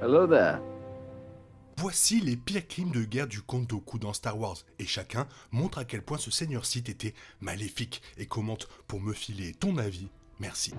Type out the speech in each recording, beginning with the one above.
Hello there. Voici les pires crimes de guerre du comte Dooku dans Star Wars, et chacun montre à quel point ce seigneur Sith était maléfique, et commente pour me filer ton avis. Merci.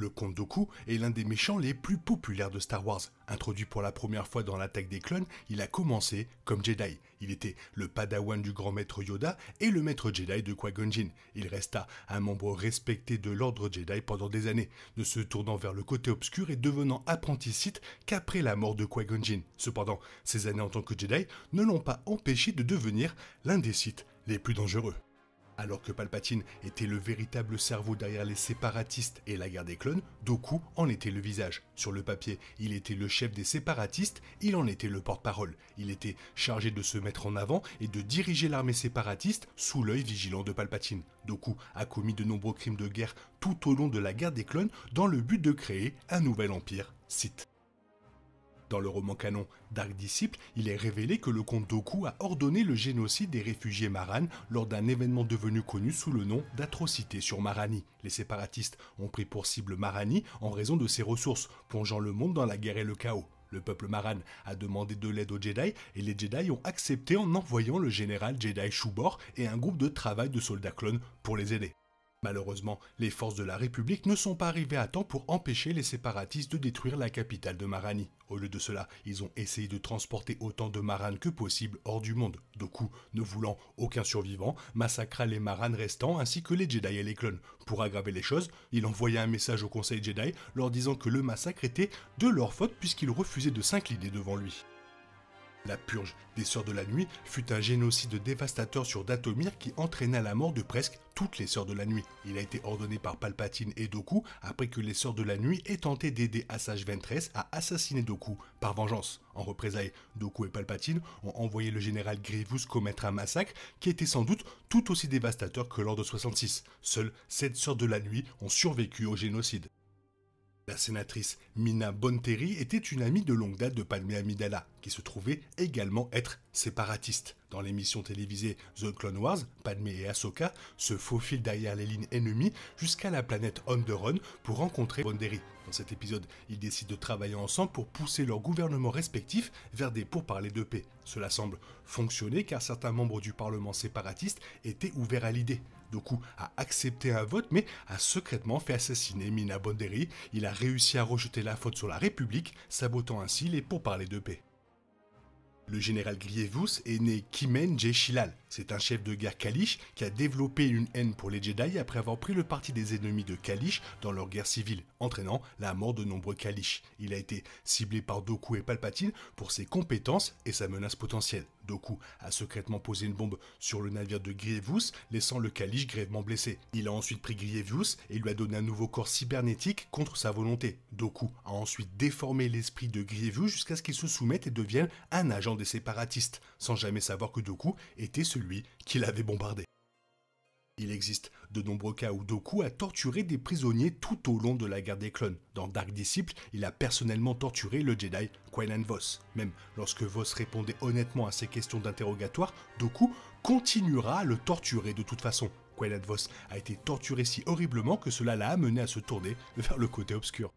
Le comte Dooku est l'un des méchants les plus populaires de Star Wars. Introduit pour la première fois dans l'attaque des clones, il a commencé comme Jedi. Il était le padawan du grand maître Yoda et le maître Jedi de Qui-Gon Jinn. Il resta un membre respecté de l'ordre Jedi pendant des années, ne se tournant vers le côté obscur et devenant apprenti Sith qu'après la mort de Qui-Gon Jinn. Cependant, ses années en tant que Jedi ne l'ont pas empêché de devenir l'un des Sith les plus dangereux. Alors que Palpatine était le véritable cerveau derrière les séparatistes et la guerre des clones, Dooku en était le visage. Sur le papier, il était le chef des séparatistes, il en était le porte-parole. Il était chargé de se mettre en avant et de diriger l'armée séparatiste sous l'œil vigilant de Palpatine. Dooku a commis de nombreux crimes de guerre tout au long de la guerre des clones dans le but de créer un nouvel empire Sith. Dans le roman canon Dark Disciple, il est révélé que le comte Dooku a ordonné le génocide des réfugiés Marran lors d'un événement devenu connu sous le nom d'atrocité sur Marani. Les séparatistes ont pris pour cible Marani en raison de ses ressources, plongeant le monde dans la guerre et le chaos. Le peuple Marran a demandé de l'aide aux Jedi et les Jedi ont accepté en envoyant le général Jedi Shubor et un groupe de travail de soldats clones pour les aider. Malheureusement, les forces de la République ne sont pas arrivées à temps pour empêcher les séparatistes de détruire la capitale de Marani. Au lieu de cela, ils ont essayé de transporter autant de Marran que possible hors du monde. Dooku, ne voulant aucun survivant, massacra les Marran restants ainsi que les Jedi et les clones. Pour aggraver les choses, il envoya un message au Conseil Jedi leur disant que le massacre était de leur faute puisqu'ils refusaient de s'incliner devant lui. La purge des Sœurs de la Nuit fut un génocide dévastateur sur Dathomir qui entraîna la mort de presque toutes les Sœurs de la Nuit. Il a été ordonné par Palpatine et Dooku après que les Sœurs de la Nuit aient tenté d'aider Asajj Ventress à assassiner Dooku par vengeance. En représailles, Dooku et Palpatine ont envoyé le général Grievous commettre un massacre qui était sans doute tout aussi dévastateur que lors de 66. Seules 7 Sœurs de la Nuit ont survécu au génocide. La sénatrice Mina Bonteri était une amie de longue date de Padmé Amidala, qui se trouvait également être séparatiste. Dans l'émission télévisée The Clone Wars, Padmé et Ahsoka se faufilent derrière les lignes ennemies jusqu'à la planète Onderon pour rencontrer Bonteri. Dans cet épisode, ils décident de travailler ensemble pour pousser leurs gouvernements respectifs vers des pourparlers de paix. Cela semble fonctionner car certains membres du Parlement séparatiste étaient ouverts à l'idée. Dooku a accepté un vote mais a secrètement fait assassiner Mina Bonteri. Il a réussi à rejeter la faute sur la République, sabotant ainsi les pourparlers de paix. Le général Grievous est né Kimen Jeshilal. C'est un chef de guerre Kalish qui a développé une haine pour les Jedi après avoir pris le parti des ennemis de Kalish dans leur guerre civile, entraînant la mort de nombreux Kalish. Il a été ciblé par Dooku et Palpatine pour ses compétences et sa menace potentielle. Dooku a secrètement posé une bombe sur le navire de Grievous, laissant le Kalish grièvement blessé. Il a ensuite pris Grievous et lui a donné un nouveau corps cybernétique contre sa volonté. Dooku a ensuite déformé l'esprit de Grievous jusqu'à ce qu'il se soumette et devienne un agent des séparatistes, sans jamais savoir que Dooku était celui qui l'avait bombardé. Il existe de nombreux cas où Dooku a torturé des prisonniers tout au long de la guerre des clones. Dans Dark Disciple, il a personnellement torturé le Jedi Quinlan Vos. Même lorsque Vos répondait honnêtement à ses questions d'interrogatoire, Dooku continuera à le torturer de toute façon. Quinlan Vos a été torturé si horriblement que cela l'a amené à se tourner vers le côté obscur.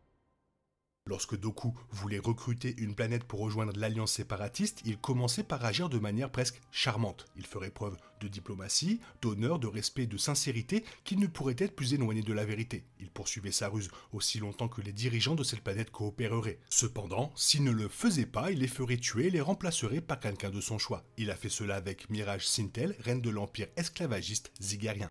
Lorsque Dooku voulait recruter une planète pour rejoindre l'alliance séparatiste, il commençait par agir de manière presque charmante. Il ferait preuve de diplomatie, d'honneur, de respect et de sincérité qui ne pourrait être plus éloigné de la vérité. Il poursuivait sa ruse aussi longtemps que les dirigeants de cette planète coopéreraient. Cependant, s'il ne le faisait pas, il les ferait tuer et les remplacerait par quelqu'un de son choix. Il a fait cela avec Mirage Sintel, reine de l'empire esclavagiste zigarien.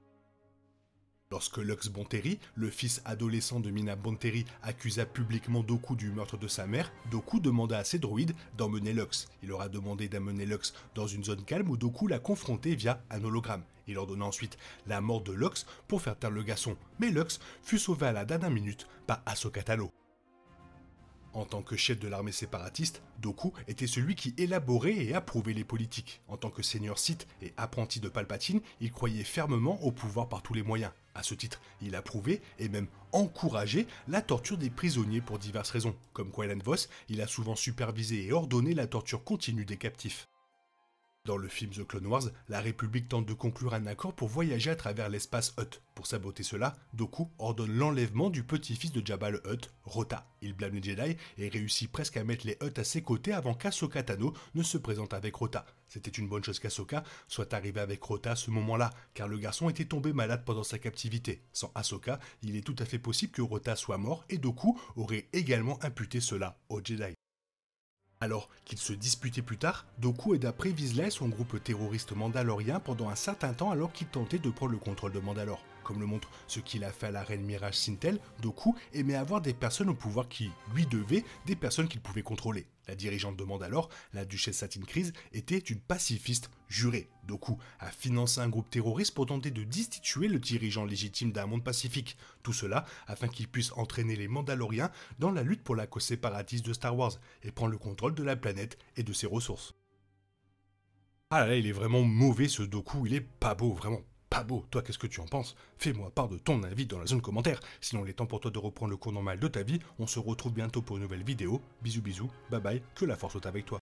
Lorsque Lux Bonteri, le fils adolescent de Mina Bonteri, accusa publiquement Dooku du meurtre de sa mère, Dooku demanda à ses droïdes d'emmener Lux. Il leur a demandé d'amener Lux dans une zone calme où Dooku l'a confronté via un hologramme. Il ordonna ensuite la mort de Lux pour faire taire le garçon, mais Lux fut sauvé à la dernière minute par Ahsoka Tano. En tant que chef de l'armée séparatiste, Dooku était celui qui élaborait et approuvait les politiques. En tant que seigneur Sith et apprenti de Palpatine, il croyait fermement au pouvoir par tous les moyens. À ce titre, il approuvait et même encourageait la torture des prisonniers pour diverses raisons. Comme Quinlan Vos, il a souvent supervisé et ordonné la torture continue des captifs. Dans le film The Clone Wars, la République tente de conclure un accord pour voyager à travers l'espace Hutt. Pour saboter cela, Dooku ordonne l'enlèvement du petit-fils de Jabba le Hutt, Rota. Il blâme les Jedi et réussit presque à mettre les Hutt à ses côtés avant qu'Ahsoka Tano ne se présente avec Rota. C'était une bonne chose qu'Ahsoka soit arrivée avec Rota à ce moment-là, car le garçon était tombé malade pendant sa captivité. Sans Ahsoka, il est tout à fait possible que Rota soit mort et Dooku aurait également imputé cela aux Jedi. Alors qu'ils se disputaient plus tard, Dooku aida Previs Vizsla et son groupe terroriste mandalorien pendant un certain temps alors qu'ils tentaient de prendre le contrôle de Mandalore. Comme le montre ce qu'il a fait à la reine Mirage Sintel, Dooku aimait avoir des personnes au pouvoir qui lui devaient des personnes qu'il pouvait contrôler. La dirigeante de Mandalore, la duchesse Satine Kryze, était une pacifiste jurée. Dooku a financé un groupe terroriste pour tenter de destituer le dirigeant légitime d'un monde pacifique. Tout cela afin qu'il puisse entraîner les Mandaloriens dans la lutte pour la cause séparatiste de Star Wars et prendre le contrôle de la planète et de ses ressources. Ah là, il est vraiment mauvais ce Dooku, il est pas beau, vraiment pas beau. Toi, qu'est-ce que tu en penses? Fais-moi part de ton avis dans la zone commentaire. Sinon, il est temps pour toi de reprendre le cours normal de ta vie. On se retrouve bientôt pour une nouvelle vidéo. Bisous bisous, bye bye, que la force soit avec toi.